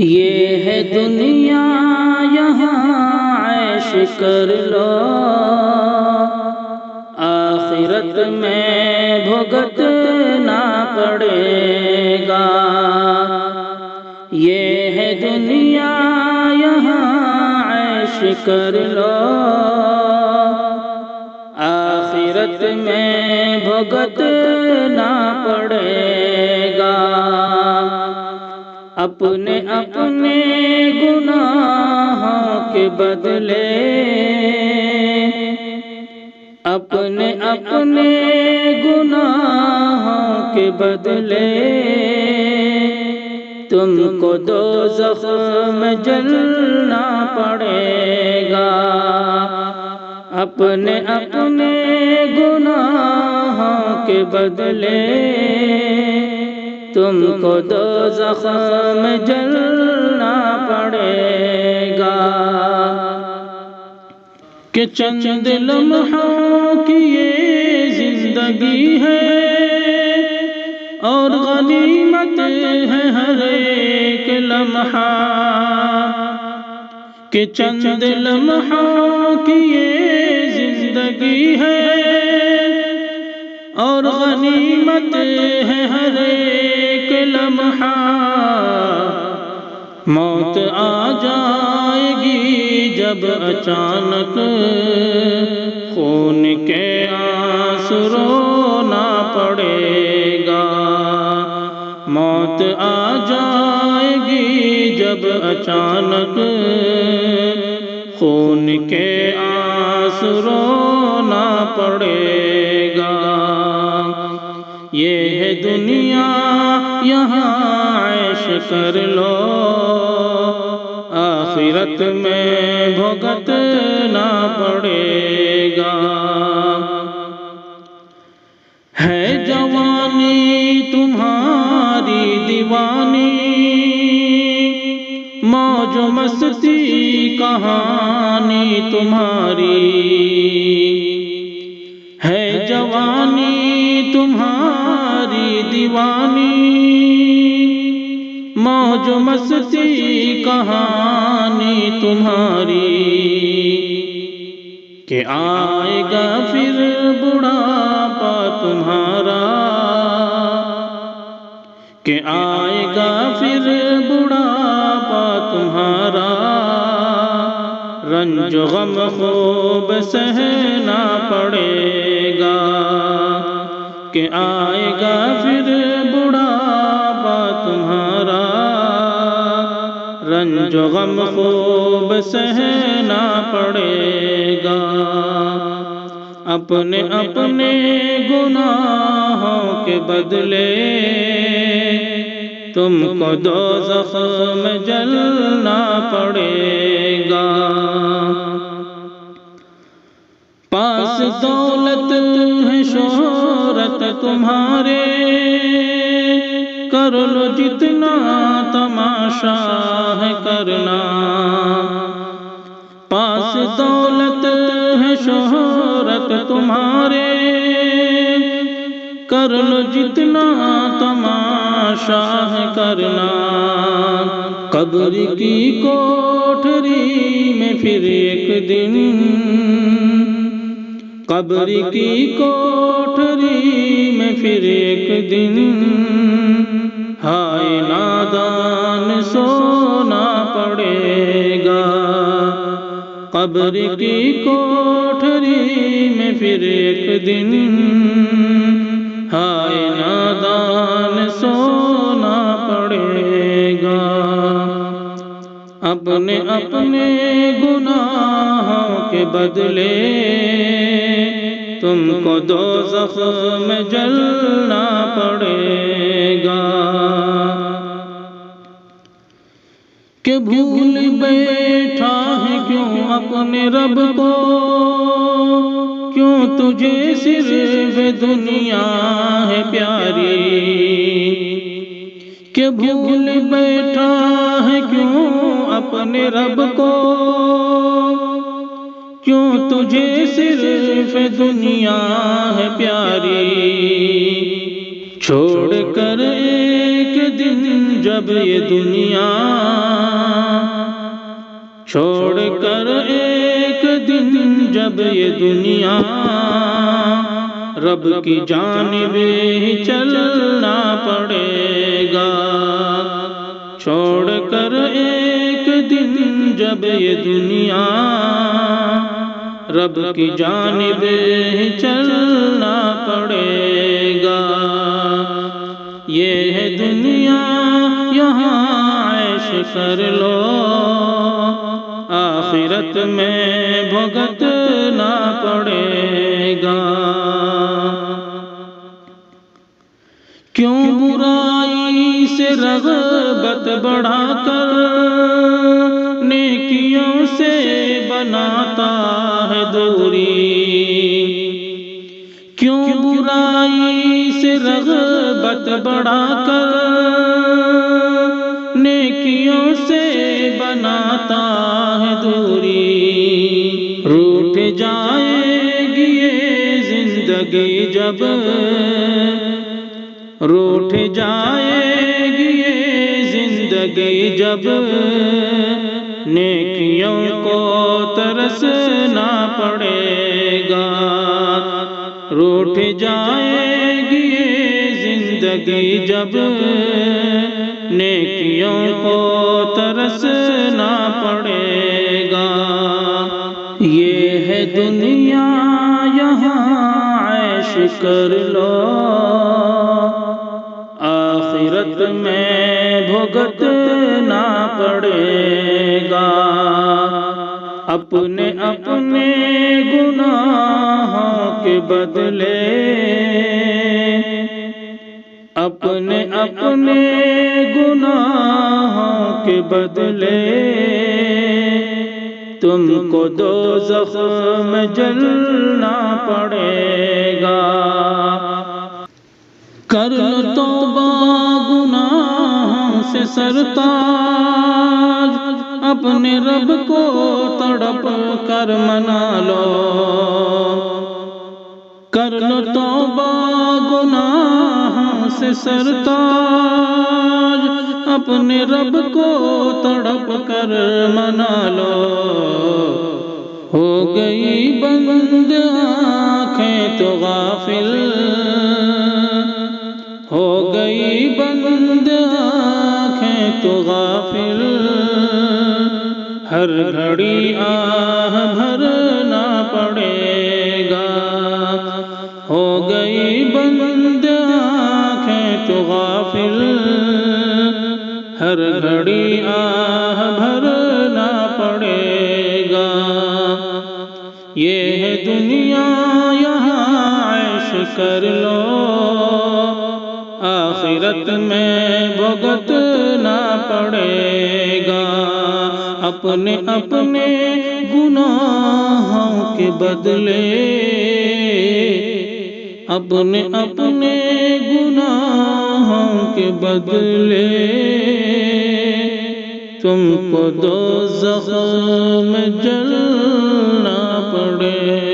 یہ ہے دنیا یہاں عیش کر لو، آخرت میں بھگتنا پڑے گا۔ یہ ہے دنیا یہاں عیش کر لو، آخرت میں بھگتنا پڑے گا۔ اپنے اپنے گناہوں کے بدلے، اپنے اپنے گناہوں کے بدلے تم کو دوزخ میں جلنا پڑے گا۔ اپنے اپنے گناہوں کے بدلے تم کو دوزخ میں جلنا پڑے گا۔ کہ چند لمحوں کی یہ زندگی ہے اور غنیمت ہے ہر ایک لمحہ۔ کہ چند لمحوں کی یہ زندگی ہے اور غنیمت ہے ہر ایک لمحہ۔ موت آ جائے گی جب اچانک، خون کے آنسو رونا پڑے گا۔ موت آ جائے گی جب اچانک، خون کے آنسو رونا پڑے گا۔ یہ ہے دنیا یہاں عیش کر لو، آخرت میں بھگتنا پڑے گا۔ ہے جوانی تمہاری دیوانی، موج و مستی کہانی تمہاری۔ ہے جوانی تمہاری دیوانی، موج و مستی کہانی تمہاری۔ کہ آئے گا پھر بڑھاپا تمہارا، کہ آئے گا پھر بڑھاپا تمہارا۔ رنج و غم خوب سہنا پڑے گا۔ کہ آئے گا پھر بڑھاپا تمہارا، رنج و غم خوب سہنا پڑے گا۔ اپنے اپنے گناہوں کے بدلے تم کو دوزخ میں جلنا پڑے گا۔ پاس دولت ہے شہرت تمہارے، کر لو جتنا تماشا ہے کرنا۔ پاس دولت ہے شہرت تمہارے، کر لو جتنا تماشا ہے کرنا۔ قبر کی کوٹھری میں پھر ایک دن، قبر کی کوٹھری میں پھر ایک دن، ہائے نادان سونا پڑے گا۔ قبر کی کوٹھری میں پھر ایک دن، ہائے نادان سونا پڑے گا۔ اپنے اپنے گناہوں کے بدلے تم کو دوزخ میں جلنا پڑے گا۔ کہ بھول بیٹھا ہے کیوں اپنے رب کو، کیوں تجھے صرف دنیا ہے پیاری۔ کہ بھول بیٹھا ہے کیوں اپنے رب کو، کیوں تجھے صرف دنیا ہے پیاری۔ چھوڑ کر ایک دن جب یہ دنیا چھوڑ کر ایک دن جب یہ دنیا رب کی جانب ہی چلنا پڑے گا، چھوڑ کر ایک دن جب یہ دنیا رب کی جانب ہی چلنا پڑے گا۔ یہ ہے دنیا یہاں عیش کر لو، آخرت میں بھگتنا پڑے گا۔ کیوں برائی سے رغبت بڑھا کر نیکیوں سے بناتا ہے دوری، کیوں برائی سے رغبت بڑھا کر نیکیوں سے بناتا ہے دوری، روٹھ جائے گی یہ زندگی جب، روٹھ جائے گی یہ زندگی جب، نیکیوں کو ترسنا پڑے گا، روٹھ جائے گی یہ زندگی جب، نیکیوں کو ترسنا پڑے گا۔ یہ ہے دنیا یہاں عیش کر لو، آخرت میں بھگتنا پڑے گا۔ اپنے اپنے گناہوں کے بدلے، اپنے اپنے گناہوں کے بدلے تم کو دوزخ میں جلنا پڑے گا۔ کر لو توبہ گناہوں سے سرتاج، اپنے رب کو تڑپ کر منا لو، کر لو توبہ گناہوں سے سرتاج، اپنے رب کو تڑپ کر منا لو، ہو گئی بند آنکھیں تو غافل، ہو گئی بند آنکھیں تو غافل، ہر گھڑی آہ بھرنا پڑے گا، ہو گئی بند آنکھیں تو غافل، ہر گھڑی آہ بھرنا پڑے گا۔ یہ ہے دنیا یہاں عیش کر لو، آخرت میں بھگتنا پڑے گا۔ اپنے اپنے گناہوں کے بدلے، اپنے اپنے گناہوں کے بدلے تم کو دوزخ میں جلنا پڑے